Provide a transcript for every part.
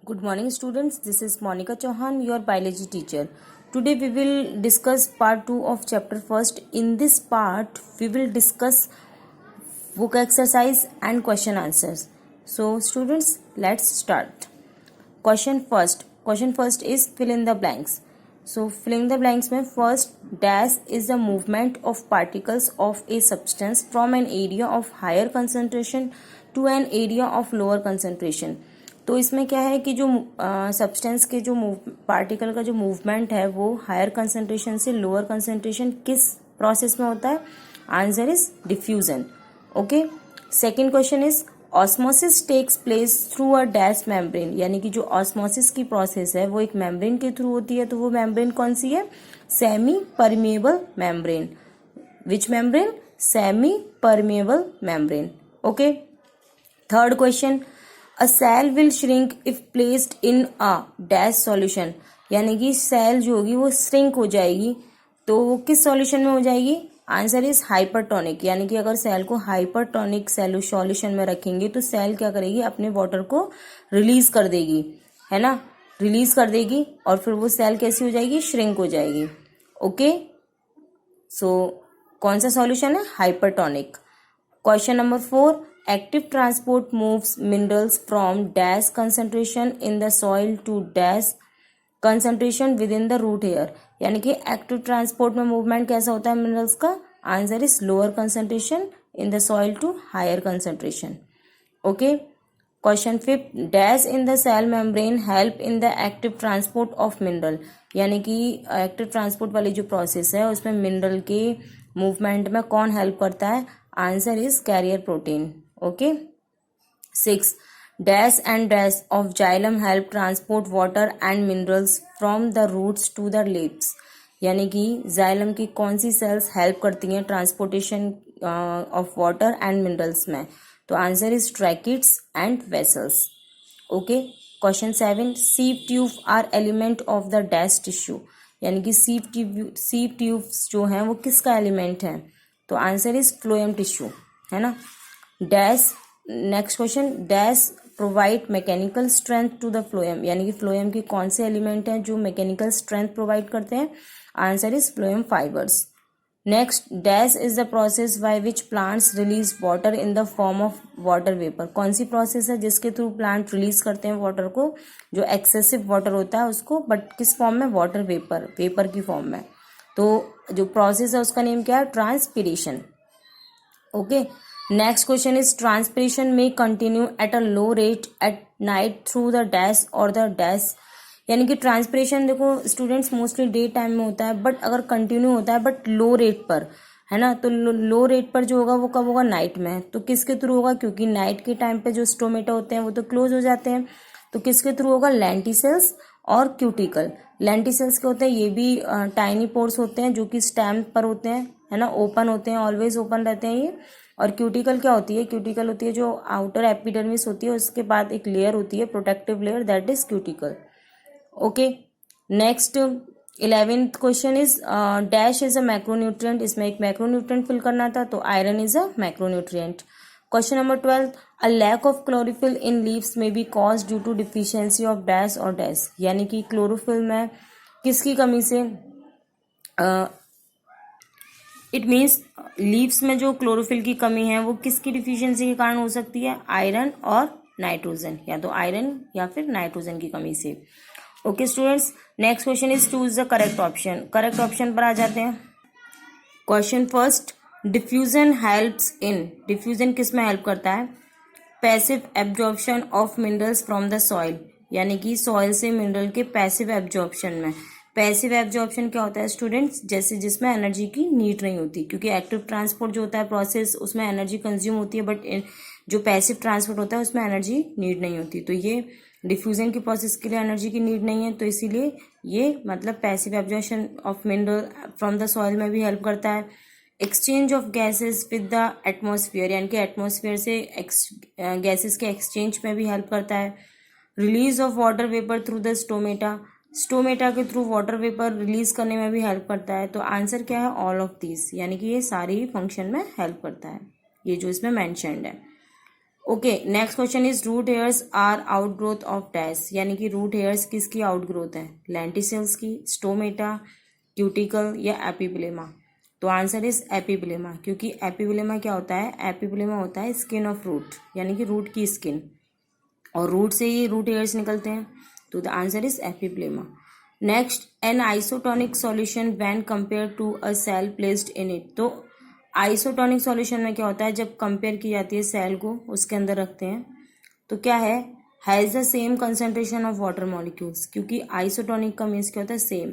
Good morning students, this is Monica Chauhan, your biology teacher. Today we will discuss part 2 of chapter 1st. In this part we will discuss book exercise and question answers. So students, let's start. Question first is fill in the blanks. So fill in the blanks में first dash is the movement of particles of a substance from an area of higher concentration to an area of lower concentration. तो इसमें क्या है कि जो substance के जो particle का जो मूवमेंट है वो हायर कंसंट्रेशन से लोअर कंसंट्रेशन किस प्रोसेस में होता है? Answer is diffusion. Okay. Second question is osmosis takes place through a dash membrane. यानी कि जो ऑस्मोसिस की प्रोसेस है वो एक मेम्ब्रेन के थ्रू होती है. तो वो मेम्ब्रेन कौन सी है? Semi permeable membrane. Which membrane? Semi permeable membrane. Okay. Third question, a cell will shrink if placed in a dash solution. यानी कि सेल जो होगी वो श्रिंक हो जाएगी. तो वो किस सॉल्यूशन में हो जाएगी? Answer is hypertonic. यानी कि अगर सेल को हाइपरटोनिक सॉल्यूशन में रखेंगे तो सेल क्या करेगी? अपने वाटर को रिलीज कर देगी, है ना, रिलीज कर देगी और फिर वो सेल कैसी हो जाएगी? श्रिंक हो जाएगी. ओके. सो कौन सा सॉल्यूशन है? Hypertonic. Question number 4, active transport moves minerals from dash concentration in the soil to dash concentration within the root hair. यानी कि एक्टिव ट्रांसपोर्ट में मूवमेंट कैसा होता है मिनरल्स का? Answer is lower concentration in the soil to higher concentration. Okay. Question 5, dash in the cell membrane help in the active transport of mineral. यानी कि active transport वाली जो प्रोसेस है उसमें मिनरल के मूवमेंट में कौन हेल्प करता है? Answer is carrier protein. Okay. 6, dash and dash of xylem help transport water and minerals from the roots to the lips. यानी कि जाइलम की कौन सी सेल्स हेल्प करती हैं transportation of water and minerals में? तो answer is tracheids and vessels. Okay. Question 7, sieve tube are element of the dash tissue. यानी कि सीव ट्यूब्स जो हैं वो किसका एलिमेंट है? तो आंसर इज फ्लोएम टिश्यू, है ना. Dash. Next question, dash provide mechanical strength to the phloem. यानी कि फ्लोएम के कौन से एलिमेंट हैं जो मैकेनिकल स्ट्रेंथ प्रोवाइड करते हैं? Answer is phloem fibres. Next, dash is the process by which plants release water in the form of water vapour. कौन सी प्रोसेस है जिसके थ्रू प्लांट रिलीज करते हैं वाटर को? जो एक्सेसिव वाटर होता है उसको, बट किस फॉर्म में? वाटर वेपर की फॉर्म में. तो जो प्रोसेस है उसका नेम क्या है? Transpiration. Okay. Next question is transpiration में continue at a low rate at night through the dash और द डैश. यानी कि ट्रांसपिरेशन देखो स्टूडेंट्स मोस्टली डे टाइम में होता है, बट अगर कंटिन्यू होता है बट लो रेट पर, है ना, तो लो रेट पर जो होगा वो कब होगा? नाइट में. तो किसके थ्रू होगा? क्योंकि नाइट के टाइम पे जो स्टोमेटा होते हैं वो तो क्लोज हो जाते हैं. तो किसके थ्रू होगा? लेंटिसेल्स और क्यूटिकल. लेंटिसेल्स के होते हैं, ये भी टाइनी पोर्स होते हैं जो कि स्टेम पर होते हैं, है ना, ओपन होते हैं, ऑलवेज ओपन रहते हैं ये. और क्यूटिकल क्या होती है? क्यूटिकल होती है जो आउटर एपिडर्मिस होती है, उसके बाद एक लेयर होती है protective layer, that is cuticle. Okay. Next 11th question is dash is a macronutrient. इसमें एक मैक्रोन्यूट्रिएंट फिल करना था, तो iron is a macronutrient. Question number 12, a lack of chlorophyll in leaves में be caused due to deficiency of dash और dash. यानी कि chlorophyll में किसकी कमी से? इट मीन्स लीव्स में जो क्लोरोफिल की कमी है वो किसकी डिफिशियंसी के कारण हो सकती है? आयरन और नाइट्रोजन, या तो आयरन या फिर नाइट्रोजन की कमी से. Okay students. Next question is choose the correct option. Correct option पर आ जाते हैं. Question first, diffusion helps in. Diffusion किस में हेल्प करता है? Passive absorption of minerals from the soil. यानी कि सॉइल से मिनरल के पैसिव एब्जॉर्प्शन में. पैसिव एब्जॉर्प्शन क्या होता है स्टूडेंट्स? जैसे जिसमें एनर्जी की नीड नहीं होती, क्योंकि एक्टिव ट्रांसपोर्ट जो होता है प्रोसेस उसमें एनर्जी कंज्यूम होती है, बट जो पैसिव ट्रांसपोर्ट होता है उसमें एनर्जी नीड नहीं होती. तो ये डिफ्यूजन की प्रोसेस के लिए एनर्जी की नीड नहीं है, तो इसीलिए ये मतलब passive absorption of mineral from the soil में भी हेल्प करता है. Exchange of gases with the atmosphere. यानी कि एटमॉस्फेयर से गैसेस के एक्सचेंज में भी हेल्प करता है. Release of water vapour through the stomata. Stomata के थ्रू वाटर वेपर रिलीज करने में भी हेल्प करता है. तो आंसर क्या है? All of this. यानी कि ये सारी फंक्शन में हेल्प करता है, ये जो इसमें मेंशन्ड है. Okay, next question is root hairs are outgrowth of dash, यानी कि रूट हेयर्स किसकी आउटग्रोथ है? लेंटिसेल्स की, स्टोमेटा, क्यूटिकल या एपिब्लेमा? तो आंसर इज एपिब्लेमा, क्योंकि एपिब्लेमा क्या होता है? एपिब्लेमा होता है स्किन ऑफ रूट, यानी कि रूट की स्किन, और रूट से ही रूट हेयर्स निकलते हैं, तो the answer is epiblema. Next, an isotonic solution when compare to a cell placed in it. तो आइसोटोनिक सॉल्यूशन में क्या होता है? जब कंपेयर की जाती है सेल को, उसके अंदर रखते हैं, तो क्या है? Has the same concentration of water molecules, क्योंकि आइसोटोनिक का मीन्स क्या होता है? सेम।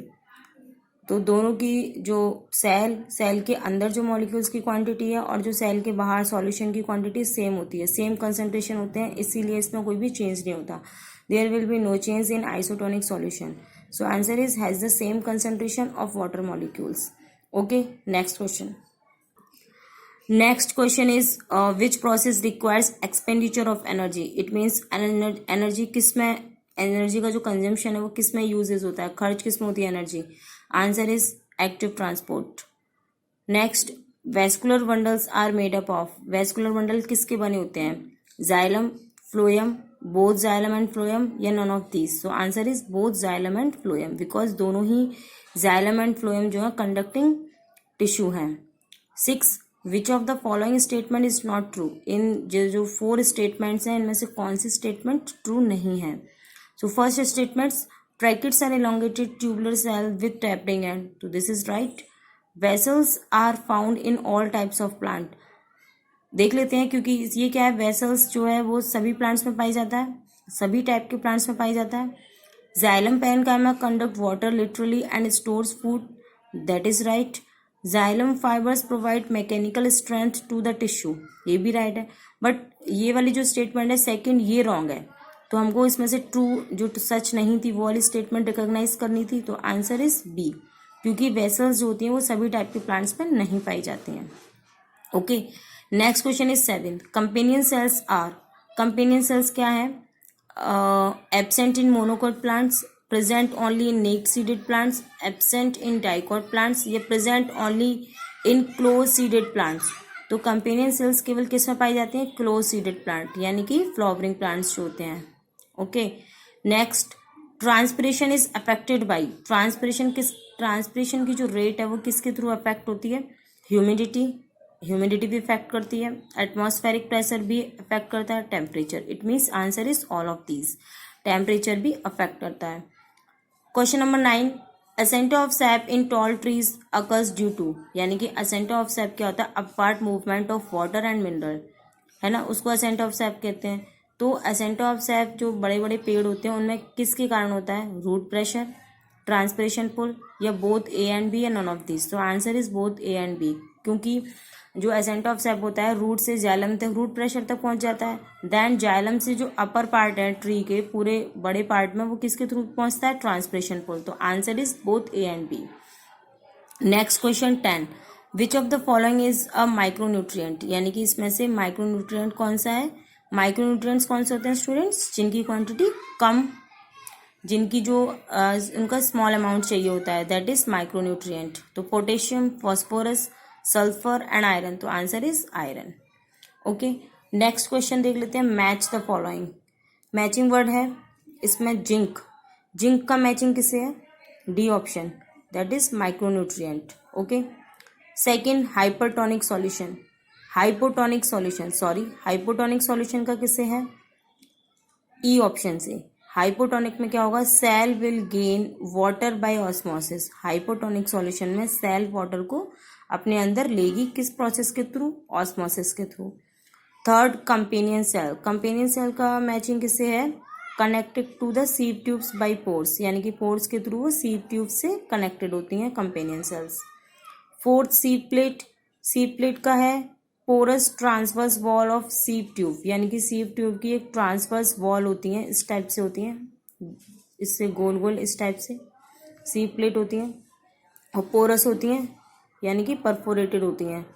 तो दोनों की जो सेल के अंदर जो मॉलिक्यूल्स की क्वांटिटी है और जो सेल के बाहर सॉल्यूशन की क्वांटिटी सेम होती है, सेम कंसेंट्रेशन होते हैं, इसीलिए इसमें कोई भी चेंज नहीं होता। There will be no change in isotonic solution. So answer is has the same concentration of water molecules. Okay, next question. Next question is which process requires expenditure of energy. It means energy किस में, energy का जो consumption है वो किस में uses होता है, खर्च किस में होती है energy? Answer is active transport. Next, vascular bundles are made up of. Vascular bundle किसके बने होते हैं? Xylem, phloem, both xylem and phloem, या none of these? So answer is both xylem and phloem, because दोनों ही xylem and phloem जो है conducting tissue हैं। 6, which of the following statement is not true. इन जो 4 स्टेटमेंट्स हैं, इनमें से कौन सी स्टेटमेंट ट्रू नहीं है? So first statements, tracheids are elongated tubular cell with tapering end. So this is right. Vessels are found in all types of plant. देख लेते हैं, क्योंकि ये क्या है? वेसल्स जो है वो सभी प्लांट्स में पाई जाता है, सभी टाइप के प्लांट्स में पाई जाता है। Xylem parenchyma conduct water literally and stores food, that is right. Xylem fibres provide mechanical strength to the tissue, ये भी राइट है। बट ये वाली जो स्टेटमेंट है सेकंड, ये रॉन्ग है। तो हमको इसमें से ट्रू जो सच नहीं थी वो वाली स्टेटमेंट रिकॉग्नाइज करनी थी, तो आंसर इज बी, क्योंकि वेसल्स जो होती हैं वो सभी टाइप के प्लांट्स में नहीं पाई जाती हैं। Okay, next question is 7, companion cells are. Companion cells क्या है? Absent in monocot plants, present only in naked seeded plants, absent in dicot plants, या present only in closed seeded plants. तो कंपेनियन सेल्स केवल किस में पाई जाती हैं? Close seeded plant, यानी कि फ्लावरिंग प्लांट्स जो होते हैं। Okay, next, transpiration is affected by. Transpiration की जो रेट है वो किसके थ्रू अफेक्ट होती है? ह्यूमिडिटी भी अफेक्ट करती है, एटमॉस्फेरिक प्रेशर भी अफेक्ट करता है, temperature. It means answer is all of these. Temperature भी अफेक्ट करता है। Question number 9, ascent of sap in tall trees occurs due to, यानी कि असेंट ऑफ सैप क्या होता है? Upward movement of water and mineral, है ना, उसको असेंट ऑफ सैप कहते हैं। तो असेंट ऑफ सैप जो बड़े बड़े पेड़ होते हैं उनमें किसके कारण होता है? रूट प्रेशर, ट्रांसपिरेशन पुल, या बोथ ए एंड बी, या नन ऑफ दिस? तो answer is both A and B, क्योंकि जो एसेंट ऑफ सैप होता है रूट से जाइलम तक रूट प्रेशर तक पहुंच जाता है, देन जाइलम से जो अपर पार्ट है ट्री के पूरे बड़े पार्ट में वो किसके थ्रू पहुंचता है? Transpiration pull. तो answer is both A and B. Next question 10, which of the following is a micronutrient, यानी कि इसमें से माइक्रोन्यूट्रिएंट कौन सा है? माइक्रोन्यूट्रिएंट्स कौन से होते हैं स्टूडेंट्स? जिनकी क्वांटिटी कम, जिनकी जो उनका स्मॉल अमाउंट चाहिए होता है, दैट इज माइक्रोन्यूट्रिएंट। तो potassium, phosphorus, sulphur and iron. तो answer is iron. Okay, next question देख लेते हैं, match the following. Matching word है इसमें जिंक। जिंक का मैचिंग किससे है? D option, that is micronutrient. Okay, second, hypertonic solution. Hypotonic solution का किससे है? ई ऑप्शन से। हाइपोटोनिक में क्या होगा? Cell will gain water by osmosis. Hypotonic solution में सेल वाटर को अपने अंदर लेगी, किस प्रोसेस के थ्रू? ऑस्मोसिस के through. Third, companion cell. Companion cell का मैचिंग किससे है? Connected to the sieve tubes by pores, यानी कि पोर्स के थ्रू वो सीव ट्यूब से कनेक्टेड होती हैं companion cells. Fourth, sieve plate. Sieve plate का है porous transverse wall of sieve tube, यानी कि सीव ट्यूब की एक ट्रांसवर्स वॉल होती है, इस टाइप से होती है, इससे गोल गोल इस टाइप से सीव प्लेट होती है, और पोरस होती हैं, यानी कि परफोरेटेड होती हैं।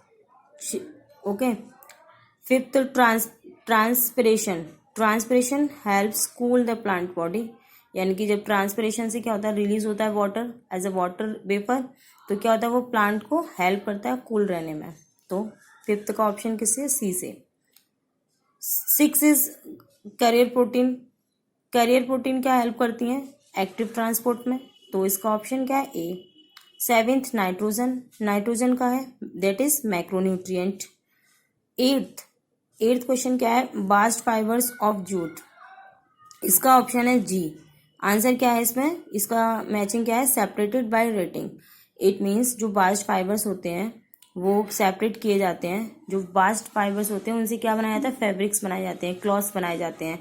Okay, fifth, transpiration. Transpiration helps cool the plant body, यानी कि जब ट्रांसपिरेशन से क्या होता है? रिलीज होता है water as a water vapour, तो क्या होता है? वो प्लांट को हेल्प करता है कूल रहने में। तो फिफ्थ का ऑप्शन किससे? सी से। 6 is carrier protein. Carrier protein क्या हेल्प करती हैं एक्टिव ट्रांसपोर्ट में, तो इसका ऑप्शन क्या है ए। 7th नाइट्रोजन, नाइट्रोजन का है that is macronutrient. Eighth eighth question क्या है बास्ट फाइबर्स ऑफ जूट, इसका ऑप्शन है जी। आंसर क्या है इसमें, इसका मैचिंग क्या है separated buy rating. It means जो बास्ट फाइबर्स होते हैं वो सेपरेट किए जाते हैं, जो बास्ट फाइबर्स होते हैं उनसे क्या बनाया जाता है फैब्रिक्स बनाए जाते हैं, क्लॉथ्स बनाए जाते हैं।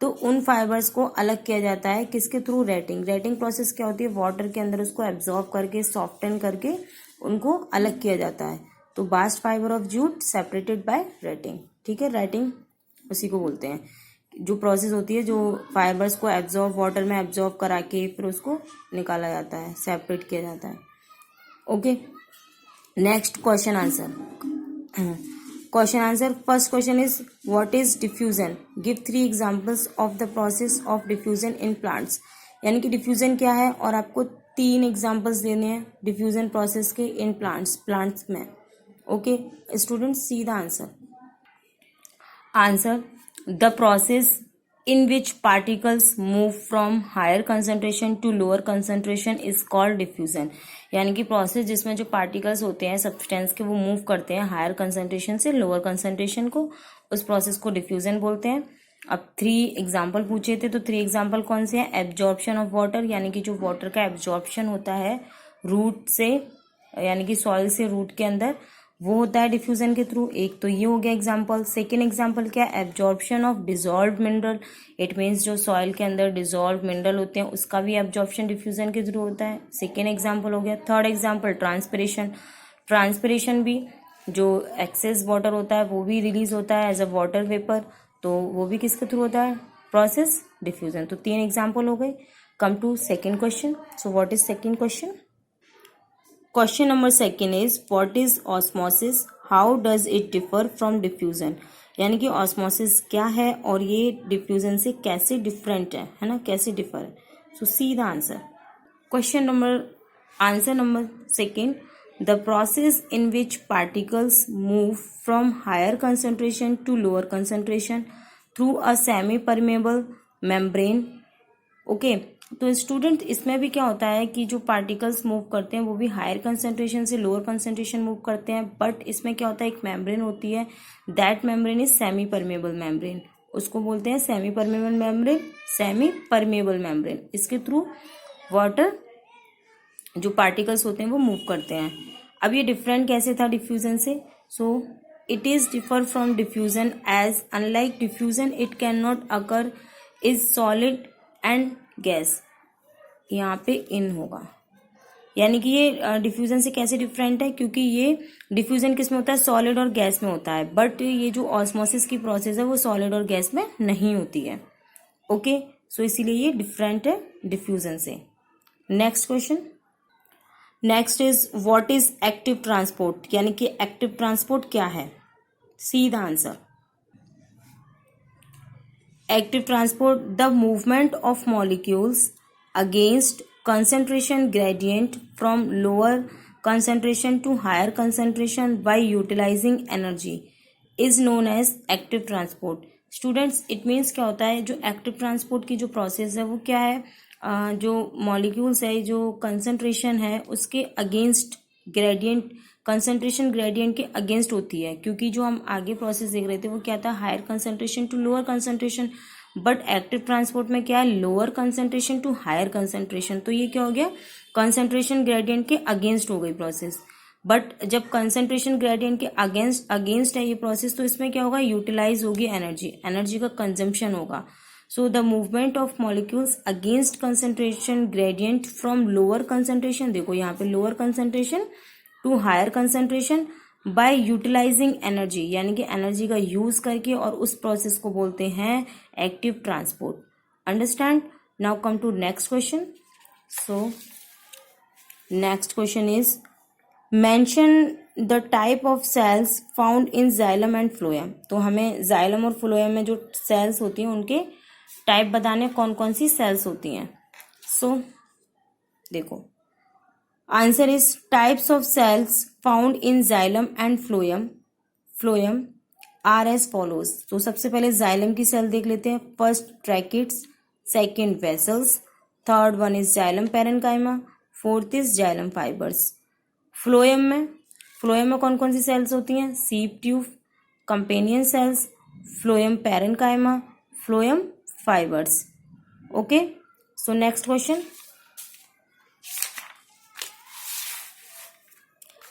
तो उन फाइबर्स को अलग किया जाता है किसके थ्रू, रेटिंग। रेटिंग प्रोसेस क्या होती है, वाटर के अंदर उसको एब्जॉर्ब करके सॉफ्टन करके उनको अलग किया जाता है। तो bast fibre of jute separated buy rating, ठीक है। रेटिंग उसी को बोलते हैं, जो प्रोसेस होती है जो फाइबर्स को एब्जॉर्ब वाटर में एब्जॉर्ब करा के फिर उसको निकाला जाता है, सेपरेट किया जाता है। Okay, next question answer. Question answer first question is what is diffusion, give 3 examples of the process of diffusion in plants. यानी कि डिफ्यूजन क्या है और आपको 3 एग्जांपल्स देने हैं डिफ्यूजन प्रोसेस के इन प्लांट्स में। Okay students, C the answer. Answer, the process in which particles move from higher concentration to lower concentration is called diffusion। यानी कि प्रोसेस जिसमें जो पार्टिकल्स होते हैं सब्सटेंस के वो मूव करते हैं हायर कंसंट्रेशन से लोअर कंसंट्रेशन को, उस प्रोसेस को डिफ्यूजन बोलते हैं। अब 3 एग्जाम्पल पूछे थे, तो 3 एग्जाम्पल कौन से हैं, एब्जॉर्प्शन ऑफ वाटर, यानी कि जो वाटर का एब्जॉर्प्शन होता है रूट से, यानी कि सॉइल से रूट के अंदर, वो होता है डिफ्यूजन के थ्रू। एक तो ये हो गया एग्जाम्पल। सेकेंड एग्जाम्पल क्या है, absorption of dissolve mineral. It means जो सॉइल के अंदर डिजॉल्व मिनरल होते हैं उसका भी एब्जॉर्प्शन डिफ्यूजन के थ्रू होता है, सेकेंड एग्जाम्पल हो गया। Third example transpiration. ट्रांसपिरेशन भी जो एक्सेस वाटर होता है वो भी रिलीज होता है एज अ वाटर वेपर, तो वो भी किसके थ्रू होता है, प्रोसेस डिफ्यूजन। तो 3 एग्जाम्पल हो गए। Come to second question. So what is second question. Question number second is what is osmosis, how does it differ from diffusion. यानी कि ऑस्मोसिस क्या है और ये डिफ्यूजन से कैसे डिफरेंट है ना, कैसे डिफर है। So see the answer. Question number answer number second, the process in which particles move from higher concentration to lower concentration through a semi permeable membrane. Okay, तो स्टूडेंट इसमें भी क्या होता है कि जो पार्टिकल्स मूव करते हैं वो भी हायर कंसंट्रेशन से लोअर कंसंट्रेशन मूव करते हैं, बट इसमें क्या होता है एक मेम्ब्रेन होती है, that membrane is semi permeable membrane, उसको बोलते हैं semi permeable membrane, semi permeable membrane. इसके थ्रू वाटर जो पार्टिकल्स होते हैं वो मूव करते हैं। अब ये डिफरेंट कैसे था डिफ्यूजन से, so it is differ from diffusion as unlike diffusion it can not occur is solid and gas, यहाँ पे इन होगा। यानी कि ये डिफ्यूजन से कैसे डिफरेंट है, क्योंकि ये डिफ्यूजन किस में होता है, सॉलिड और गैस में होता है, बट ये जो ऑस्मोसिस की प्रोसेस है वो सॉलिड और गैस में नहीं होती है। ओके, सो इसीलिए ये डिफरेंट है डिफ्यूजन से। Next question. Next is what is active transport, यानी कि एक्टिव ट्रांसपोर्ट क्या है। सी the answer. Active transport, the movement of molecules against concentration gradient from lower concentration to higher concentration by utilizing energy is known as active transport। Students, it means क्या होता है, जो active transport की जो process है वो क्या है, जो molecules है, जो concentration है उसके against gradient, कंसंट्रेशन ग्रेडियंट के अगेंस्ट होती है, क्योंकि जो हम आगे प्रोसेस देख रहे थे वो क्या था, higher concentration to lower concentration, but active transport में क्या है, lower concentration to higher concentration. तो ये क्या हो गया, कंसंट्रेशन ग्रेडियंट के अगेंस्ट हो गई प्रोसेस। बट जब कंसंट्रेशन ग्रेडियंट के अगेंस्ट है ये प्रोसेस, तो इसमें क्या होगा, यूटिलाइज होगी एनर्जी, एनर्जी का कंजम्पशन होगा। So the movement of molecules against concentration gradient from lower concentration, देखो यहाँ पे lower concentration to higher concentration by utilising energy, यानी कि एनर्जी का यूज करके, और उस प्रोसेस को बोलते हैं active transport. Understand. Now come to next question. So next question is mention the type of cells found in xylem and phloem. तो हमें जाइलम और फ्लोएम में जो सेल्स होती हैं उनके टाइप बताने, कौन कौन सी सेल्स होती हैं। सो देखो, answer is types of cells found in xylem and phloem. Are as follows. तो सबसे पहले जाइलम की सेल देख लेते हैं। First tracheids, second vessels, third one is xylem parenchyma, fourth is xylem fibres. Phloem में कौन कौन सी सेल्स होती हैं? Sieve tube, companion cells, phloem parenchyma, phloem fibres. Okay, so next question.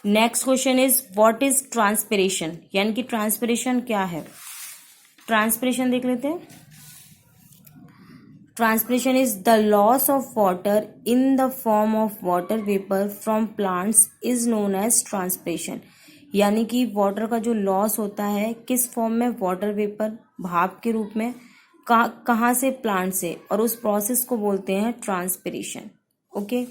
Next question is what is transpiration, यानी कि transpiration क्या है? ट्रांसपिरेशन देख लेते हैं। Transpiration is the loss of water in the form of water vapour from plants is known as transpiration. यानी कि water का जो लॉस होता है किस फॉर्म में? वाटर वेपर, भाप के रूप में। कहाँ से? प्लांट से, और उस प्रोसेस को बोलते हैं transpiration. Okay,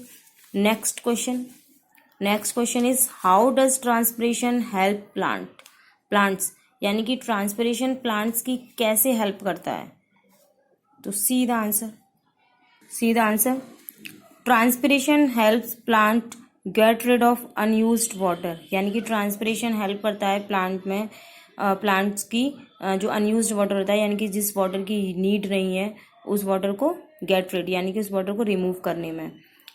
next question is how does transpiration help plants, यानी कि ट्रांसपिरेशन प्लांट्स की कैसे हेल्प करता है? तो see the answer. Transpiration helps plant get rid of unused water, यानी कि ट्रांसपिरेशन हेल्प करता है प्लांट्स की जो अनयूज्ड वाटर होता है, यानी कि जिस वाटर की नीड नहीं है उस वाटर को गेट रिड, यानी कि उस वाटर को रिमूव करने में।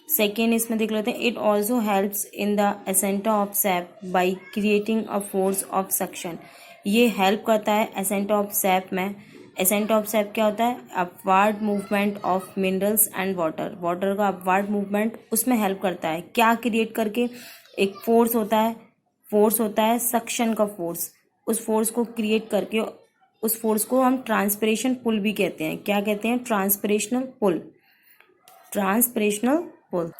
सेकेंड इसमें देख लेते हैं। It also helps in the ascent of sap by creating a force of suction. ये हेल्प करता है एसेंटा ऑफ सैप में। एसेंटा ऑफ सैप क्या होता है? Upward movement of minerals and water का अपवार्ड मूवमेंट, उसमें हेल्प करता है। क्या क्रिएट करके? एक फोर्स होता है सक्शन का फोर्स। उस फोर्स को क्रिएट करके, उस फोर्स को हम ट्रांसपिरेशन पुल भी कहते हैं। क्या कहते हैं? ट्रांसपिरेशनल पुल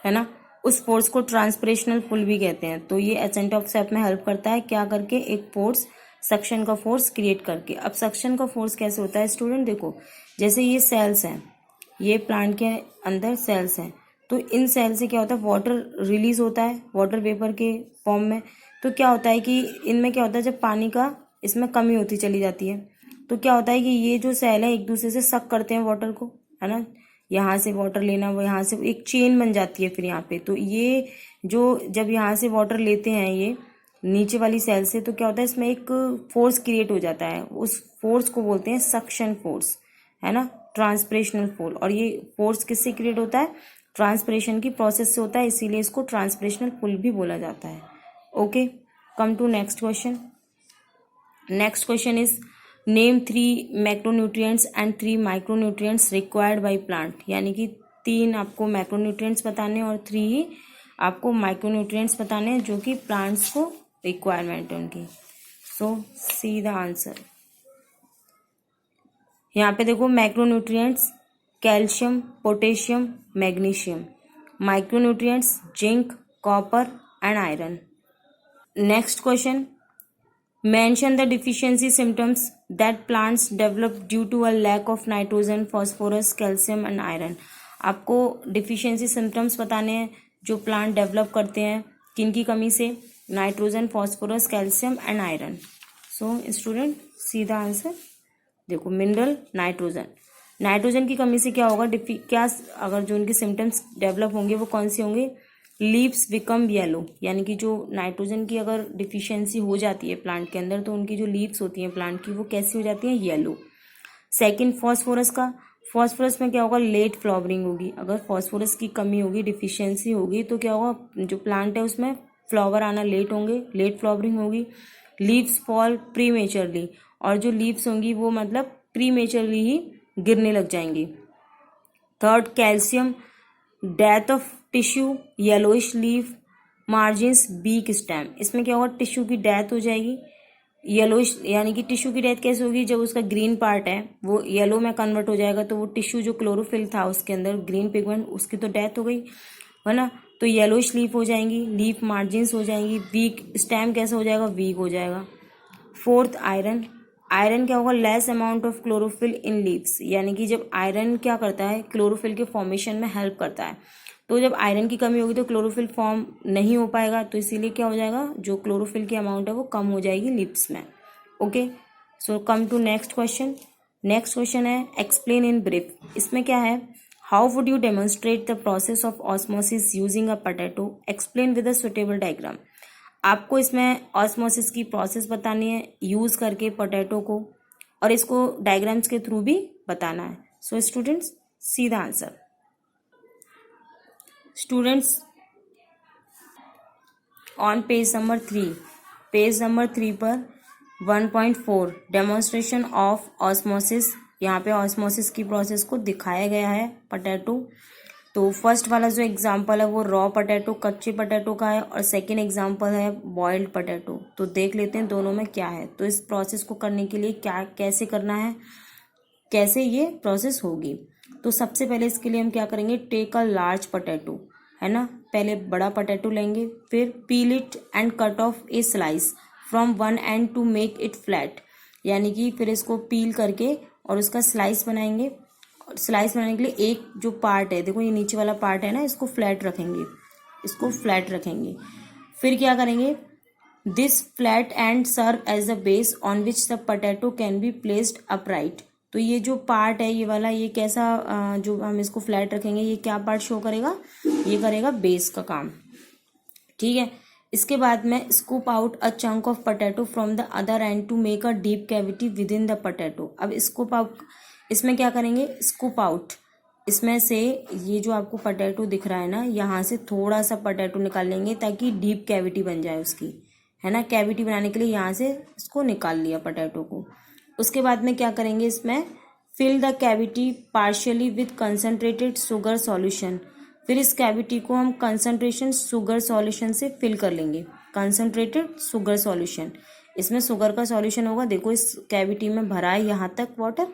है ना, उस फोर्स को ट्रांसपिरेशनल पुल भी कहते हैं। तो ये एसेंटा ऑफ सैप में हेल्प करता है, क्या करके? एक फोर्स, सक्शन का फोर्स क्रिएट करके। अब सक्शन का फोर्स कैसे होता है स्टूडेंट? देखो, जैसे ये सेल्स हैं, ये प्लांट के अंदर सेल्स हैं, तो इन सेल से क्या होता है? वाटर रिलीज होता है वाटर वेपर के फॉर्म में। तो क्या होता है कि इनमें क्या होता है, जब पानी का इसमें कमी होती चली जाती है तो क्या होता है कि ये जो सेल है एक दूसरे से सक करते हैं वाटर को, है ना। यहाँ से वाटर लेना, वो यहाँ से एक चेन बन जाती है फिर यहाँ पे। तो ये जो जब यहाँ से वाटर लेते हैं ये नीचे वाली सेल से, तो क्या होता है इसमें एक फोर्स क्रिएट हो जाता है। उस फोर्स को बोलते हैं सक्शन फोर्स, है ना, ट्रांसपिरेशनल फोर्स। और ये फोर्स किससे क्रिएट होता है? ट्रांसपिरेशन की प्रोसेस से होता है, इसीलिए इसको ट्रांसपिरेशनल पुल भी बोला जाता है। Okay, come to next question. Next question is name 3 macronutrients and 3 micronutrients required by plant, यानी कि 3 आपको मैक्रोन्यूट्रिएंट्स बताने और 3 ही आपको माइक्रोन्यूट्रिएंट्स बताने हैं जो कि प्लांट्स को रिक्वायरमेंट है उनकी। सो सी द आंसर। यहाँ पे देखो, macronutrients calcium, potassium, magnesium. Micronutrients zinc, copper and iron. Next question, mention the deficiency symptoms that plants develop due to a lack of nitrogen, phosphorus, calcium and iron। आपको deficiency symptoms बताने हैं जो plant develop करते हैं किन की कमी से? Nitrogen, phosphorus, calcium and iron. So student सीधा आंसर देखो, मिनरल, नाइट्रोजन की कमी से क्या होगा? क्या अगर जो उनके सिम्टम्स डेवलप होंगे वो कौन से होंगे? लीव्स बिकम येलो, यानी कि जो नाइट्रोजन की अगर डिफिशियंसी हो जाती है प्लांट के अंदर तो उनकी जो लीव्स होती हैं प्लांट की वो कैसी हो जाती हैं? येलो। सेकंड, फॉस्फोरस में क्या होगा? लेट फ्लावरिंग होगी। अगर फॉस्फोरस की कमी होगी, डिफिशियंसी होगी तो क्या होगा? जो प्लांट है उसमें फ्लावर आना लेट होंगे, लेट फ्लावरिंग होगी। लीव्स फॉल प्रीमेचरली, और जो लीव्स होंगी वो मतलब प्रीमेचरली ही गिरने लग जाएंगी। Third, calcium, death of tissue, yellowish leaf, margins, weak stem. इसमें क्या होगा? टिश्यू की डेथ हो जाएगी। येलोइश यानी कि टिश्यू की डेथ कैसे होगी? जब उसका ग्रीन पार्ट है वो येलो में कन्वर्ट हो जाएगा, तो वो टिश्यू जो क्लोरोफिल था उसके अंदर ग्रीन पिगमेंट, उसकी तो डेथ हो गई, है ना। तो येलोइश लीफ हो जाएंगी, लीफ मार्जिन्स हो जाएंगी, वीक स्टेम कैसे हो जाएगा? वीक हो जाएगा। फोर्थ, आयरन क्या होगा? Less amount of chlorophyll in leaves, यानी कि जब आयरन क्या करता है? क्लोरोफिल के फॉर्मेशन में हेल्प करता है। तो जब आयरन की कमी होगी तो क्लोरोफिल फॉर्म नहीं हो पाएगा, तो इसीलिए क्या हो जाएगा? जो क्लोरोफिल की अमाउंट है वो कम हो जाएगी लीव्स में। Okay, so come to next question. Next question है एक्सप्लेन इन ब्रीफ। इसमें क्या है? How would you demonstrate the process of osmosis using a potato? Explain with a suitable diagram. आपको इसमें ऑस्मोसिस की प्रोसेस बतानी है यूज़ करके पोटैटो को, और इसको डायग्राम्स के थ्रू भी बताना है. So students, C the answer. Students, on page number 3 पर 1.4 डेमोन्स्ट्रेशन ऑफ ऑस्मोसिस, यहाँ पे ऑस्मोसिस की प्रोसेस को दिखाया गया है पोटैटो. तो फर्स्ट वाला जो एग्जांपल है वो रॉ पोटैटो, कच्चे पोटैटो का है, और सेकंड एग्जांपल है बॉइल्ड पोटैटो. तो देख लेते हैं दोनों में क्या है. तो इस प्रोसेस को करने के लिए क्या कैसे करना है, कैसे ये प्रोसेस होगी. तो सबसे पहले इसके लिए हम क्या करेंगे, टेक अ लार्ज पोटैटो, है ना. पहले बड़ा पोटैटो लेंगे, फिर peel it and cut off a slice from one end to make it flat, यानी कि फिर इसको पील करके और उसका स्लाइस बनाएंगे. स्लाइस बनाने के लिए एक जो पार्ट है, देखो ये नीचे वाला पार्ट है ना, इसको फ्लैट रखेंगे. फिर क्या करेंगे, this flat and serve as the base on which the potato can be placed upright. तो ये जो पार्ट है ये वाला, ये कैसा, जो हम इसको फ्लैट रखेंगे, ये क्या पार्ट शो करेगा, ये करेगा बेस का काम. ठीक है. इसके बाद में scoop out a chunk of potato from the other end to make a deep cavity within the potato. अब स्कूप आउट, इसमें क्या करेंगे, स्कूप आउट, इसमें से ये जो आपको पोटैटो दिख रहा है ना, यहाँ से थोड़ा सा पोटैटो निकाल लेंगे ताकि डीप कैविटी बन जाए उसकी, है ना. कैविटी बनाने के लिए यहाँ से इसको निकाल लिया पोटैटो को. उसके बाद में क्या करेंगे, इसमें fill the cavity partially with concentrated sugar solution. फिर इस कैविटी को हम कंसनट्रेशन शुगर सॉल्यूशन से फिल कर लेंगे. कंसनट्रेटेड शुगर सॉल्यूशन, इसमें शुगर का सॉल्यूशन होगा. देखो इस कैविटी में भरा है यहाँ तक वाटर.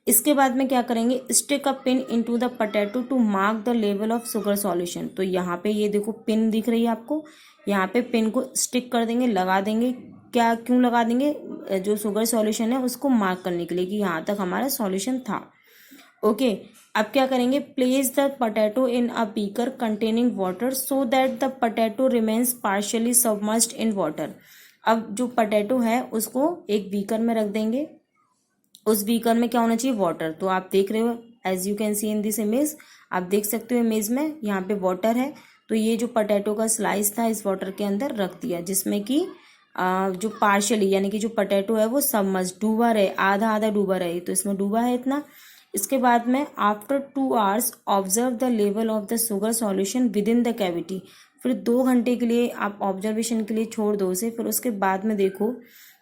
इसके बाद में क्या करेंगे, stick a pin into the potato to mark the level of sugar solution. तो यहाँ पे ये देखो पिन दिख रही है आपको, यहाँ पे पिन को स्टिक कर देंगे, लगा देंगे. क्या क्यों लगा देंगे, जो शुगर सॉल्यूशन है उसको मार्क करने के लिए कि यहाँ तक हमारा सॉल्यूशन था. ओके. अब क्या करेंगे, place the potato in a beaker containing water so that the potato remains partially submerged in water. अब जो पोटैटो है उसको एक बीकर में रख देंगे. उस बीकर में क्या होना चाहिए, वाटर. तो आप देख रहे हो, as you can see in this image, आप देख सकते हो इमेज में यहाँ पे वाटर है. तो ये जो पोटैटो का स्लाइस था इस वाटर के अंदर रख दिया, जिसमें कि जो पार्शियली यानी कि जो पोटैटो है वो सबमर्ज डूबा रहे, आधा आधा डूबा रहे. तो इसमें डूबा है इतना. इसके बाद में after 2 hours observe the level of the sugar solution with in the cavity. फिर 2 घंटे के लिए आप ऑब्जर्वेशन के लिए छोड़ दो उसे. फिर उसके बाद में देखो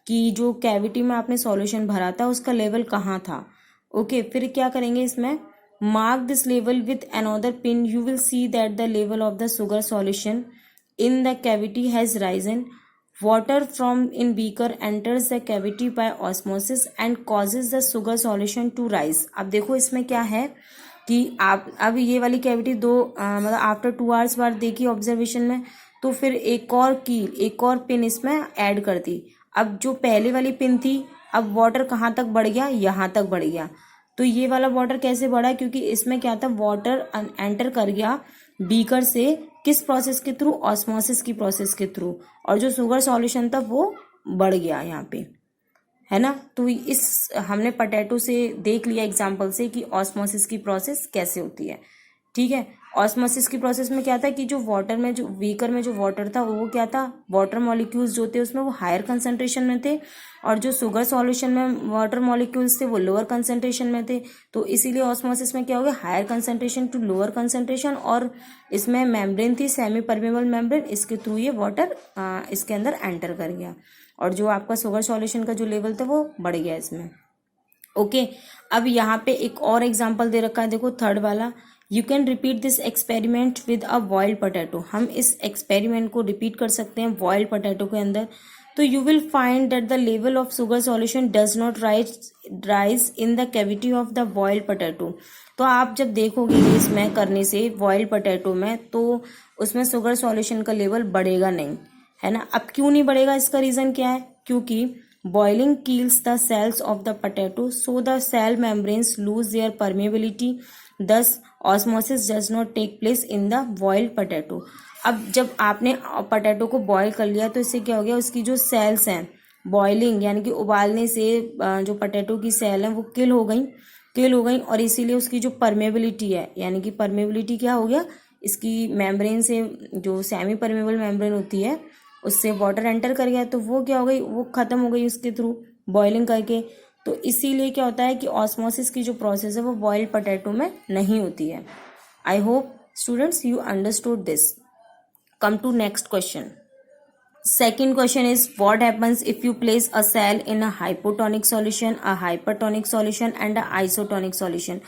कि जो कैविटी में आपने सॉल्यूशन भरा था उसका लेवल कहाँ था. ओके. फिर क्या करेंगे, इसमें mark this level with another pin. You will see that the level of the sugar solution in the cavity has risen. Water from in beaker enters the cavity by osmosis and causes the sugar solution to rise. अब देखो इसमें क्या है कि आप अब ये वाली कैविटी मतलब आफ्टर 2 आवर्स बाद देखी ऑब्जर्वेशन में, तो फिर एक और पिन इसमें ऐड कर दी. अब जो पहले वाली पिन थी, अब वाटर कहाँ तक बढ़ गया, यहाँ तक बढ़ गया. तो ये वाला वाटर कैसे बढ़ा, क्योंकि इसमें क्या था, वाटर एंटर कर गया बीकर से, किस प्रोसेस के थ्रू, ऑस्मोसिस की प्रोसेस के थ्रू, और जो शुगर सॉल्यूशन था वो बढ़ गया यहाँ पे, है ना. तो इस हमने पोटैटो से देख लिया एग्जांपल से कि ऑस्मोसिस की प्रोसेस कैसे होती है. ठीक है. ऑस्मोसिस की प्रोसेस में क्या था कि जो वाटर में, जो बीकर में जो वाटर था वो क्या था, वाटर मॉलिक्यूल्स जो थे उसमें वो हायर कंसंट्रेशन में थे, और जो शुगर सॉल्यूशन में वाटर मॉलिक्यूल्स थे वो लोअर कंसंट्रेशन में थे. तो इसीलिए ऑस्मोसिस में क्या हो गया, higher concentration to lower concentration, और इसमें मेम्ब्रेन थी, सेमी परमेबल मेम्ब्रेन, इसके थ्रू ये वाटर इसके अंदर एंटर कर गया, और जो आपका शुगर सॉल्यूशन का जो लेवल था वो बढ़ गया इसमें. ओके. अब यहाँ पे एक और एग्जाम्पल दे रखा है, देखो थर्ड वाला. You can repeat this experiment with a boiled potato. हम इस एक्सपेरिमेंट को रिपीट कर सकते हैं बॉइल्ड पोटैटो के अंदर. तो you will find that the level of sugar solution does not rise in the cavity of the boiled potato. तो आप जब देखोगे इसमें करने से बॉइल्ड पोटैटो में, तो उसमें शुगर सॉल्यूशन का लेवल बढ़ेगा नहीं, है ना. अब क्यों नहीं बढ़ेगा, इसका रीजन क्या है, क्योंकि boiling kills the cells of the potato, so the cell membranes lose their permeability, thus osmosis does not take place in the boiled potato. अब जब आपने पोटैटो को बॉईल कर लिया तो इससे क्या हो गया, उसकी जो सेल्स हैं, बॉइलिंग यानी कि उबालने से जो पोटैटो की सेल है वो किल हो गई, और इसीलिए उसकी जो परमेबिलिटी है, यानी कि परमेबिलिटी क्या हो गया, इसकी मेम्ब्रेन से जो सेमी परमेबल मेम्ब्रेन होती है उससे वाटर एंटर कर गया तो वो क्या हो गई, वो खत्म हो गई उसके थ्रू बॉइलिंग करके। तो इसीलिए क्या होता है कि ऑस्मोसिस की जो प्रोसेस है वो बॉइल्ड पोटैटो में नहीं होती है। I hope students you understood this. Come to next question. Second question is what happens if you place a cell in a hypotonic solution, a hypertonic solution and a isotonic solution।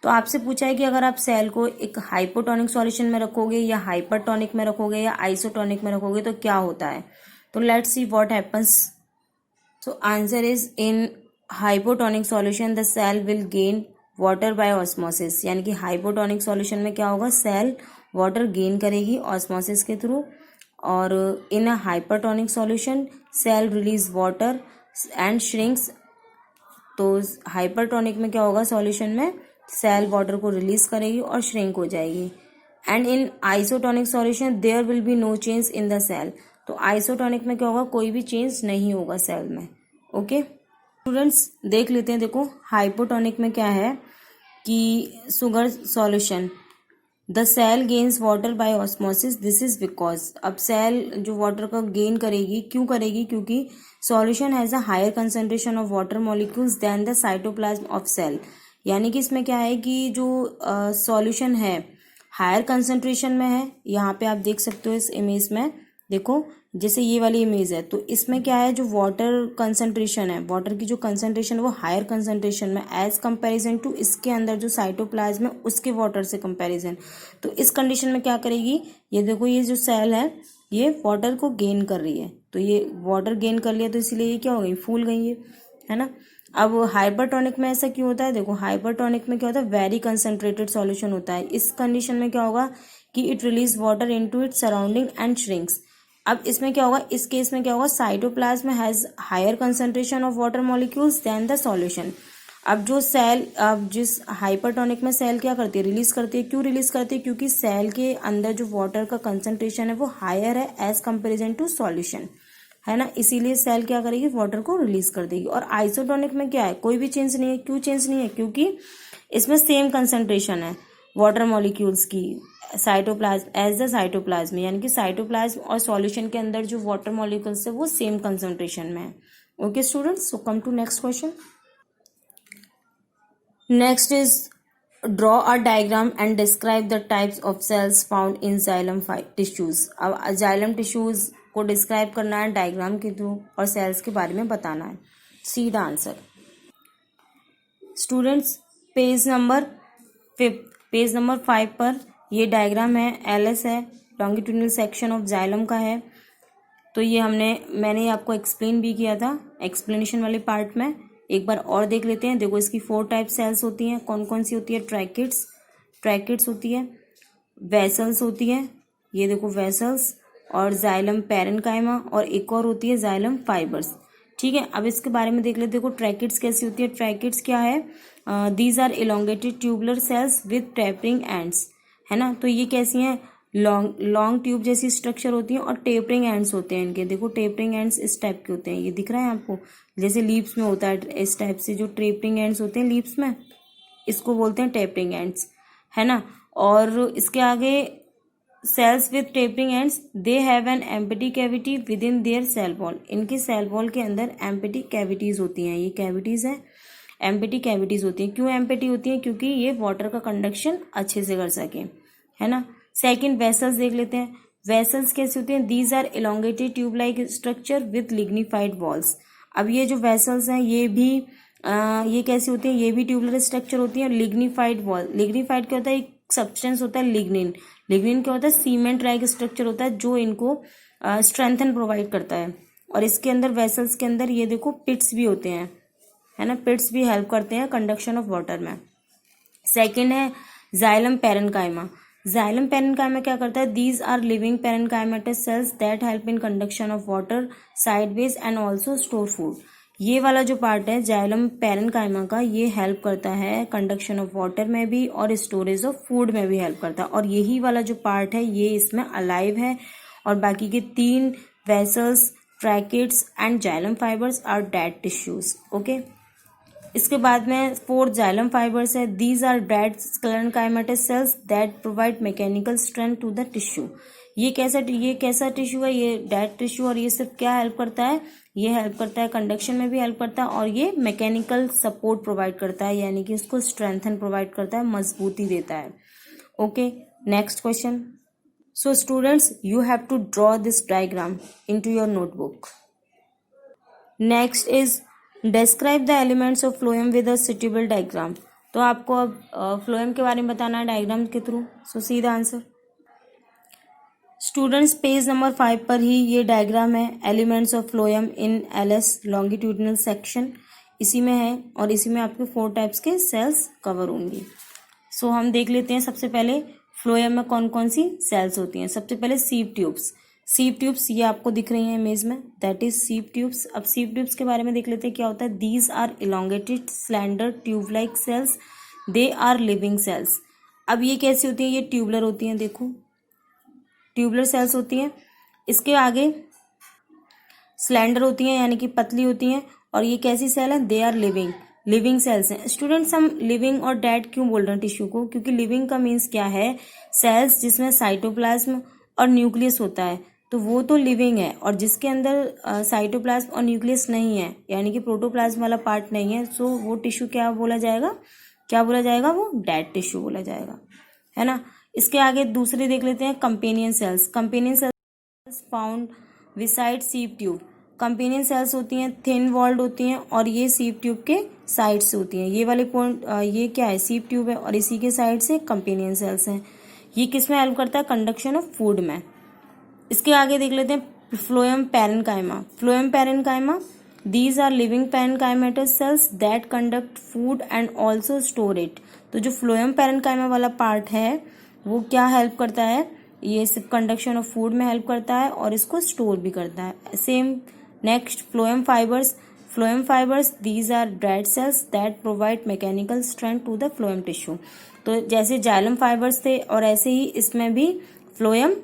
तो आपसे पूछा है कि अगर आप cell को एक hypotonic solution में रखोगे या हाइपरटोनिक में रखोगे या आइसोटोनिक में रखोगे तो क्या होता है। तो let's see what happens. So answer is in hypotonic solution the cell will gain water by osmosis. यानी कि हाइपोटोनिक सॉल्यूशन में क्या होगा, सेल वाटर गेन करेगी ऑस्मोसिस के थ्रू, और in a hypertonic solution cell release water and shrinks. तो हाइपरटोनिक में क्या होगा, सॉल्यूशन में सेल वाटर को रिलीज करेगी और श्रिंक हो जाएगी। And in isotonic solution there will be no change in the cell. तो आइसोटोनिक में क्या होगा, कोई भी चेंज नहीं होगा सेल में। ओके स्टूडेंट्स देख लेते हैं। देखो हाइपोटोनिक में क्या है कि sugar solution the cell gains water by osmosis, this is because. अब सेल जो वाटर का गेन करेगी, क्यों करेगी, क्योंकि solution has a higher concentration of water molecules than the cytoplasm of cell. यानी कि इसमें क्या है कि जो सॉल्यूशन है हायर कंसेंट्रेशन में है। यहाँ पे आप देख सकते हो इस इमेज में, देखो जैसे ये वाली इमेज है, तो इसमें क्या है, जो वाटर कंसंट्रेशन है, वाटर की जो कंसंट्रेशन है वो हायर कंसंट्रेशन में एज कंपैरिजन टू इसके अंदर जो साइटोप्लाज्म है उसके वाटर से कंपैरिजन। तो इस कंडीशन में क्या करेगी, ये देखो ये जो सेल है ये वाटर को गेन कर रही है, तो ये वाटर गेन कर लिया तो इसीलिए ये क्या हो गई, फूल गई है ना। अब हाइपरटोनिक में ऐसा क्यों होता है, देखो हाइपरटोनिक में क्या होता है, वेरी कंसंट्रेटेड सॉल्यूशन होता है। इस कंडीशन में क्या होगा कि it release water into its surrounding and shrinks. अब इसमें क्या होगा, इस केस में क्या होगा, cytoplasm has higher concentration of water molecules than the solution. अब जो सेल, अब जिस हाइपरटोनिक में सेल क्या करती है, रिलीज करती है। क्यों रिलीज करती है, क्योंकि सेल के अंदर जो वाटर का कंसंट्रेशन है वो हायर है एज कंपेरिजन टू सॉल्यूशन, है ना, इसीलिए सेल क्या करेगी, वाटर को रिलीज कर देगी। और आइसोटोनिक में क्या है, कोई भी चेंज नहीं है। क्यों चेंज नहीं है, क्योंकि इसमें सेम कंसंट्रेशन है वाटर मॉलिक्यूल्स की साइटोप्लाज्म एज द साइटोप्लाज्म, यानी कि साइटोप्लाज्म और सॉल्यूशन के अंदर जो वाटर मॉलिक्यूल्स है वो सेम कंसंट्रेशन में है। Okay students, so come to next question. Next is draw a diagram and describe the types of cells found in xylem tissues. अब जाइलम टिश्यूज को डिस्क्राइब करना है डायग्राम के थ्रू और सेल्स के बारे में बताना है। सी the answer. Students page number 5 पर ये डायग्राम है, एलएस है, लॉन्गिट्यूडनल सेक्शन ऑफ जाइलम का है। तो ये मैंने आपको एक्सप्लेन भी किया था एक्सप्लेनेशन वाले पार्ट में, एक बार और देख लेते हैं। देखो इसकी 4 टाइप सेल्स होती हैं, कौन कौन सी होती है, ट्रैकिड्स होती है, वेसल्स होती है, ये देखो वेसल्स, और जाइलम पैरेन्काइमा, और एक और होती है जाइलम फाइबर्स। ठीक है, अब इसके बारे में देख लेते। देखो ट्रैकिड्स कैसी होती है, ट्रैकिड्स क्या है, these are elongated tubular cells with tapering ends, है ना। तो ये कैसी हैं, लॉन्ग ट्यूब जैसी स्ट्रक्चर होती है और टेपरिंग एंड्स होते हैं इनके। देखो टेपरिंग एंड्स इस टाइप के होते हैं, ये दिख रहा है आपको, जैसे लीव्स में होता है इस टाइप से जो टेपरिंग एंड्स होते हैं लीव्स में, इसको बोलते हैं टेपरिंग एंड्स, है ना। और इसके आगे cells with tapering ends they have an empty cavity within their cell wall. इनके सेल वॉल के अंदर एम्प्टी कैविटीज होती हैं, ये कैविटीज हैं, एम्प्टी कैविटीज होती हैं। क्यों एम्प्टी होती हैं, क्योंकि ये वाटर का कंडक्शन अच्छे से कर सके, है ना। सेकंड वेसल्स देख लेते हैं। वेसल्स कैसी होती हैं, these are elongated tube like structure with lignified walls. अब ये जो वेसल्स हैं ये भी ये कैसी होती है, ये भी ट्यूबुलर स्ट्रक्चर होती है। लिग्निफाइड वॉल, लिग्निफाइड क्या होता है, एक सब्सटेंस होता है लिग्निन। लिग्निन क्या होता है, सीमेंट लाइक स्ट्रक्चर होता है जो इनको स्ट्रेंथन प्रोवाइड करता है। और इसके अंदर वेसल्स के अंदर ये देखो पिट्स भी होते हैं, है ना, पिट्स भी हेल्प करते हैं कंडक्शन ऑफ वाटर में। सेकेंड है जाइलम पैरेन्काइमा। जाइलम पैरेन्काइमा क्या करता है, these are living parenchymatous cells that help in conduction of water sideways and also store food. ये वाला जो पार्ट है जाइलम पैरेन्काइमा का, ये हेल्प करता है कंडक्शन ऑफ वाटर में भी और स्टोरेज ऑफ फूड में भी हेल्प करता है। और यही वाला जो पार्ट है ये इसमें अलाइव है, और बाकी के 3 vessels, tracheids and xylem fibres are dead tissues. Okay, इसके बाद में 4 जाइलम फाइबर्स है। These are dead parenchymatous cells that provide mechanical strength to the tissue. ये कैसा टिश्यू है, ये डेड टिश्यू, और ये सिर्फ क्या हेल्प करता है, ये हेल्प करता है कंडक्शन में भी हेल्प करता है, और ये मैकेनिकल सपोर्ट प्रोवाइड करता है, यानी कि इसको स्ट्रेंथन प्रोवाइड करता है, मजबूती देता है. Okay, next question. So students, you have to draw this diagram into your notebook. Next is describe the elements of phloem with a suitable diagram. तो आपको अब फ्लोएम के बारे में बताना है डायग्राम के through. So see the answer. Students, page number 5 पर ही ये डायग्राम है, elements of phloem in LS longitudinal section. इसी में है और इसी में आपके 4 टाइप्स के सेल्स कवर होंगी. सो हम देख लेते हैं सबसे पहले फ्लोएम में कौन कौन सी सेल्स होती हैं. सबसे पहले सीव ट्यूब्स. सीव ट्यूब्स ये आपको दिख रही हैं इमेज में, दैट इज सीव ट्यूब्स. अब सीव ट्यूब्स के बारे में देख लेते हैं क्या होता है. These are elongated slender tube like cells, they are living cells. अब ये कैसी होती है, ये ट्यूबलर होती हैं, देखो ट्यूबलर सेल्स होती हैं. इसके आगे स्लैंडर होती हैं यानी कि पतली होती हैं, और ये कैसी सेल है, दे आर लिविंग सेल्स हैं. स्टूडेंट्स, हम लिविंग और डेड क्यों बोल रहे हैं टिश्यू को, क्योंकि लिविंग का मीन्स क्या है, सेल्स जिसमें साइटोप्लाज्म और न्यूक्लियस होता है, तो वो तो लिविंग है. और जिसके अंदर साइटोप्लाज्म और न्यूक्लियस नहीं है, यानी कि प्रोटोप्लाज्म वाला पार्ट नहीं है, सो वो टिश्यू क्या बोला जाएगा, वो डेड टिश्यू बोला जाएगा, है ना. इसके आगे दूसरे देख लेते हैं, companion cells. Companion cells found beside sieve tube. Companion cells होती हैं, थिन वॉल्ड होती हैं, और ये सीव ट्यूब के साइड से होती हैं. ये वाले पॉइंट, ये क्या है, सीव ट्यूब है, और इसी के साइड से कंपेनियन सेल्स हैं. ये किस में हेल्प करता है, कंडक्शन ऑफ फूड में. इसके आगे देख लेते हैं phloem parenchyma. Phloem parenchyma, these are living parenchymatous cells that conduct food and also store it. तो जो फ्लोएम पैरेन्काइमा वाला पार्ट है वो क्या हेल्प करता है, ये सिर्फ कंडक्शन ऑफ फूड में हेल्प करता है और इसको स्टोर भी करता है. Same. Next, phloem fibres. Phloem fibres, these are dead cells that provide mechanical strength to the phloem tissue. तो जैसे जाइलम फाइबर्स थे, और ऐसे ही इसमें भी फ्लोएम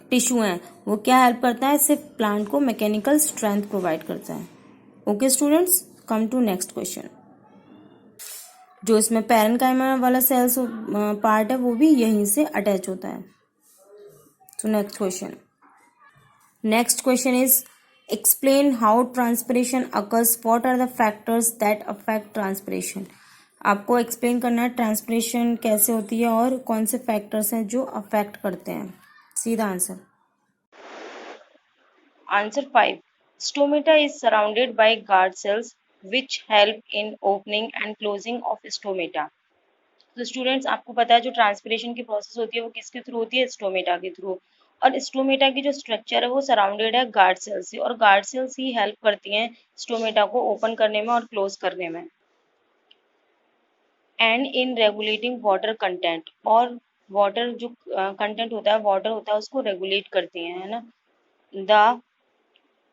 टिश्यू है, वो क्या हेल्प करता है, सिर्फ प्लांट को मैकेनिकल स्ट्रेंथ प्रोवाइड करता है. Okay students, come to next question. जो इसमें पैरेन्काइमा वाला सेल्स पार्ट है वो भी यहीं से अटैच होता है. So next question. Next question is explain how transpiration occurs, what are the factors that affect transpiration. आपको एक्सप्लेन करना है ट्रांसपिरेशन कैसे होती है और कौन से फैक्टर्स हैं जो अफेक्ट करते हैं. सीधा answer. Answer 5. Stomata is surrounded by guard cells which help in opening and closing of stomata. तो स्टूडेंट्स, आपको पता है जो ट्रांसपिरेशन की प्रोसेस होती है वो किसके थ्रू होती है, स्टोमेटा के थ्रू. और स्टोमेटा की जो स्ट्रक्चर है वो सराउंडेड है गार्ड सेल्स से, और गार्ड सेल्स ही हेल्प करती हैं स्टोमेटा को ओपन करने में और क्लोज करने में. And in regulating water content, और वाटर जो कंटेंट होता है, वाटर होता है, उसको रेगुलेट करती हैं, है ना. The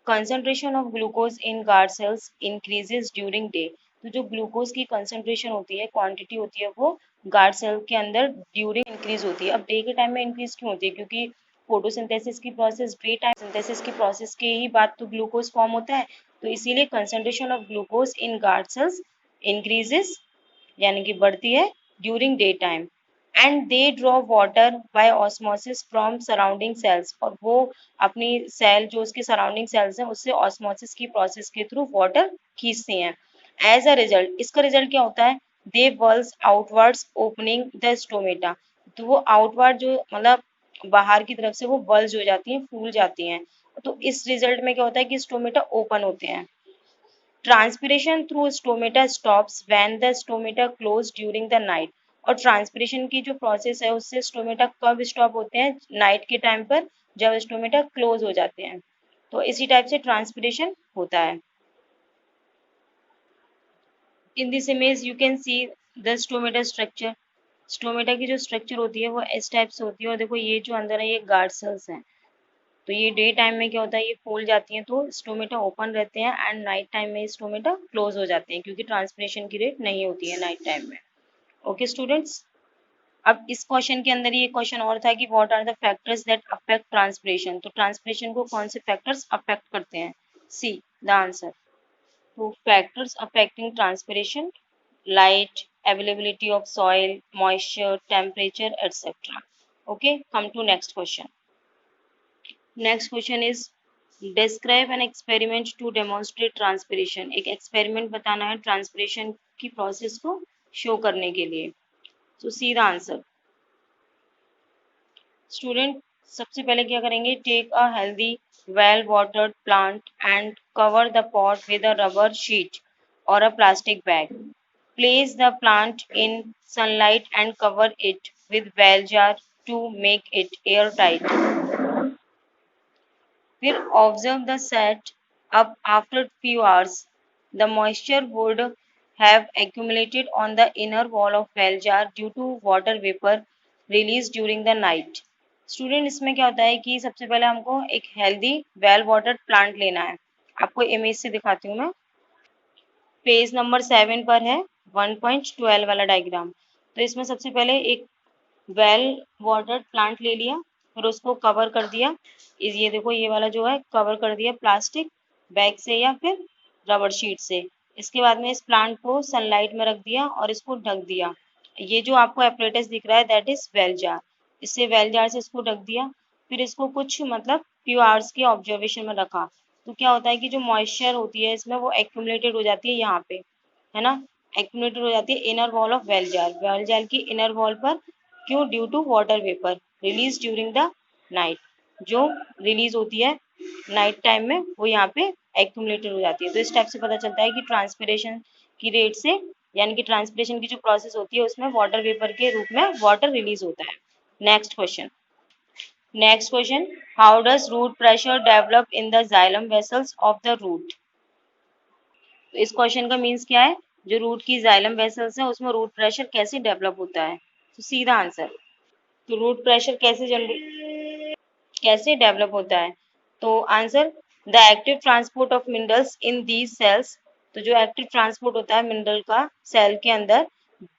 concentration of glucose in guard cells increases during day. तो जो ग्लूकोज की कंसंट्रेशन होती है, क्वांटिटी होती है, वो गार्ड सेल के अंदर ड्यूरिंग इंक्रीज होती है. अब डे के टाइम में इंक्रीज क्यों होती है, क्योंकि फोटोसिंथेसिस की प्रोसेस, डे टाइम सिंथेसिस की प्रोसेस के ही बाद तो ग्लूकोज फॉर्म होता है, तो इसीलिए concentration of glucose in guard cells increases, यानी कि बढ़ती है during day time. And they draw water by osmosis from surrounding sales, और वो अपनी सेल जो उसके सराउंडिंग सेल्स हैं उससे ऑस्मोसिस की प्रोसेस के थ्रू वाटर खींचती हैं. एज अ रिजल्ट, इसका रिजल्ट क्या होता है, they bulge outwards opening the stomata. तो वो आउटवर्ड जो मतलब बाहर की तरफ से वो बल्ज हो जाती हैं, फूल जाती हैं. तो इस रिजल्ट में क्या होता है कि स्टोमेटा ओपन होते हैं. Transpiration through stomata stops when the stomata close during the night. और ट्रांसपिरेशन की जो प्रोसेस है उससे स्टोमेटा कब स्टॉप होते हैं, नाइट के टाइम पर, जब स्टोमेटा क्लोज हो जाते हैं. तो इसी टाइप से ट्रांसपिरेशन होता है. इन this image you can see the stomata structure. Stomata की जो स्ट्रक्चर होती है वो इस टाइप से होती है, और देखो ये जो अंदर है ये गार्ड सेल्स हैं. तो ये डे टाइम में क्या होता है, ये फूल जाती हैं तो स्टोमेटा ओपन रहते हैं, एंड नाइट टाइम में स्टोमेटा क्लोज हो जाते हैं, क्योंकि ट्रांसपिरेशन की रेट नहीं होती है नाइट टाइम में. ओके स्टूडेंट्स, अब इस क्वेश्चन के अंदर ये क्वेश्चन और था कि what are the factors that affect transpiration. तो ट्रांसपिरेशन को कौन से फैक्टर्स अफेक्ट करते हैं, सी द आंसर. तो factors affecting transpiration: light, availability of soil, moisture, temperature, etc. Okay, come to next question. Next question is describe an experiment to demonstrate transpiration. एक experiment बताना है transpiration की process को show करने के लिए। तो सी द आंसर। स्टूडेंट सबसे पहले क्या करेंगे, take a healthy well watered plant and cover the pot with a rubber sheet और a plastic bag. Place the plant in sunlight and cover it with well jar to make it airtight. फिर observe the set up after few hours. The moisture would have accumulated on the inner wall of well jar due to water vapor released during the night. Student इसमें क्या होता है कि सबसे पहले हमको एक हेल्दी वेल वाटर्ड प्लांट लेना है। आपको इमेज से दिखाती हूँ मैं। पेज नंबर 7 पर है 1.12 वाला डायग्राम। तो इसमें सबसे पहले एक वेल वाटर्ड प्लांट ले लिया, फिर उसको कवर कर दिया। ये देखो ये वाला जो है कवर कर दिया प्लास्टिक बैग से या फिर रबर शीट से। इसके बाद में इस प्लांट को सनलाइट में रख दिया और इसको ढक दिया। ये जो आपको एपरेटस दिख रहा है दैट इज वेल जार। इससे वेल जार से इसको ढक दिया, फिर इसको कुछ मतलब फ्यू आवर्स के ऑब्जर्वेशन में रखा। तो क्या होता है कि जो मॉइस्चर होती है इसमें वो एक्यूमुलेटेड हो जाती है यहाँ पे, है ना, एक्यूमुलेटेड हो जाती है inner wall of bell jar. Bell jar की इनर वॉल पर। क्यों? Due to water vapour release during the night. जो रिलीज होती है नाइट टाइम में वो यहाँ पे एक्यूमुलेटेड हो जाती है। तो इस टाइप से पता चलता है कि ट्रांसपिरेशन की रेट से, यानी कि ट्रांसपिरेशन की जो प्रोसेस होती है उसमें वाटर वेपर के रूप में वाटर रिलीज होता है। Next question. Next question, how does root pressure develop in the xylem vessels of the root. तो इस क्वेश्चन का मीन्स क्या है, जो रूट की जाइलम वेसल्स है उसमें रूट प्रेशर कैसे डेवलप होता है। तो सीधा आंसर। तो रूट प्रेशर कैसे डेवलप होता है। तो answer, the active transport of minerals in these cells. तो जो एक्टिव ट्रांसपोर्ट होता है मिनरल का सेल के अंदर,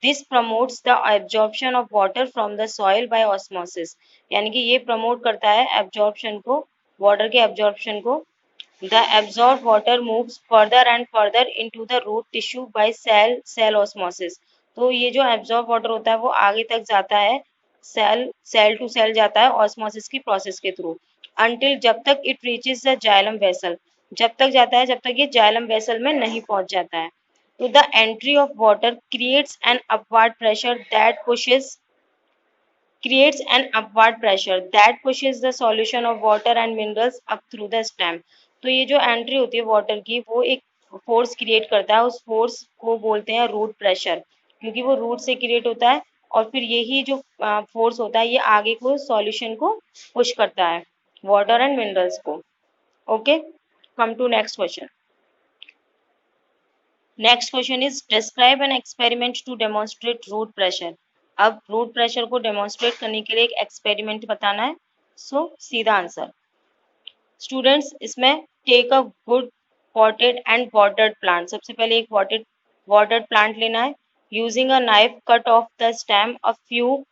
this promotes the absorption of water from the soil by osmosis. यानी कि ये प्रमोट करता है एब्जॉर्प्शन को, वाटर के एब्जॉर्प्शन को। The absorbed water moves further and further into the root tissue by cell osmosis। तो ये जो एब्जॉर्ब वाटर होता है वो आगे तक जाता है, सेल टू सेल जाता है ऑस्मोसिस की प्रोसेस के थ्रू, until जब तक it reaches the xylem vessel. जब तक जाता है जब तक ये जाइलम वेसल में नहीं पहुंच जाता है। तो the entry of water creates an upward pressure that pushes the solution of water and minerals up through the stem। तो ये जो एंट्री होती है वाटर की वो एक फोर्स क्रिएट करता है, उस फोर्स को बोलते हैं रूट प्रेशर, क्योंकि वो रूट से क्रिएट होता है। और फिर यही जो फोर्स होता है ये आगे को सॉल्यूशन को पुश करता है, वाटर एंड मिनरल्स को। Okay, come to next question. Next question is describe an experiment to demonstrate root pressure. अब रूट प्रेशर को डेमोन्स्ट्रेट करने के लिए एक एक्सपेरिमेंट बताना है। सो सीधा आंसर। स्टूडेंट्स इसमें take a good potted and watered plant. सबसे पहले एक वाटर्ड प्लांट लेना है। Using a knife cut off the stem a few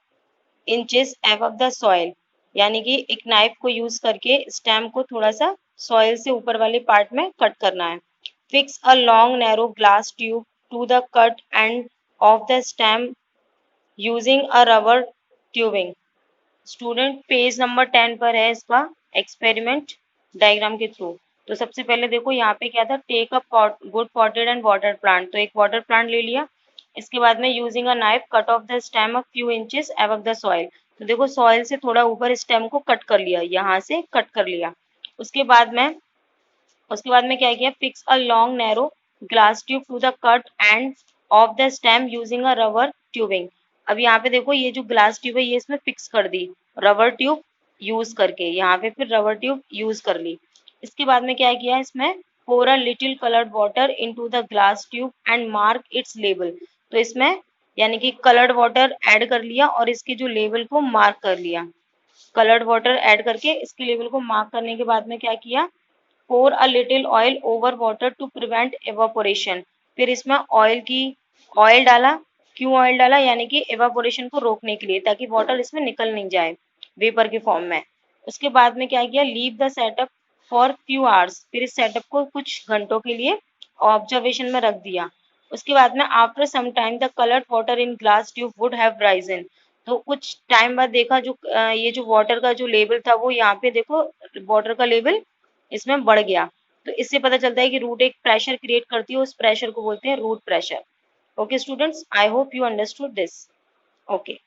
inches above the soil. यानी कि एक नाइफ को यूज करके स्टेम को थोड़ा सा सॉइल से ऊपर वाले पार्ट में कट करना है। Fix a long narrow glass tube to the cut end of the stem using a rubber tubing. Student page number 10 पर है इसका एक्सपेरिमेंट डायग्राम के थ्रू। तो सबसे पहले देखो यहाँ पे क्या था, take a good potted and water plant. तो एक वाटर प्लांट ले लिया। इसके बाद में using a knife cut off the stem a few inches above the soil. तो देखो सॉइल से थोड़ा ऊपर स्टेम को कट कर लिया, यहाँ से कट कर लिया। उसके बाद में क्या किया, fix a long narrow glass tube to the cut end of the stem using a rubber tubing. अब यहाँ पे देखो ये जो ग्लास ट्यूब है ये इसमें फिक्स कर दी रबर ट्यूब यूज करके, यहाँ पे फिर रबर ट्यूब यूज कर ली। इसके बाद में क्या किया, इसमें pour a little colored water into the glass tube and mark its label। तो इसमें यानी कि कलर्ड वाटर ऐड कर लिया और इसके जो लेवल को मार्क कर लिया। कलर्ड वाटर ऐड करके इसके लेवल को मार्क करने के बाद में क्या किया, pour a little oil over water to prevent evaporation। फिर इसमें ऑयल डाला। क्यों ऑयल डाला, यानी कि एवापोरेशन को रोकने के लिए, ताकि वाटर इसमें निकल नहीं जाए वेपर के फॉर्म में। उसके बाद में क्या किया, leave the setup for few hours. फिर इस सेटअप को कुछ घंटों के लिए ऑब्जर्वेशन में रख दिया। उसके बाद में after some time the coloured water in glass tube would have risen. तो कुछ टाइम बाद देखा जो ये जो वाटर का जो लेवल था वो यहाँ पे देखो वाटर का लेवल इसमें बढ़ गया। तो इससे पता चलता है कि रूट एक प्रेशर क्रिएट करती है, उस प्रेशर को बोलते हैं root pressure. Okay students, I hope you understood this. Okay.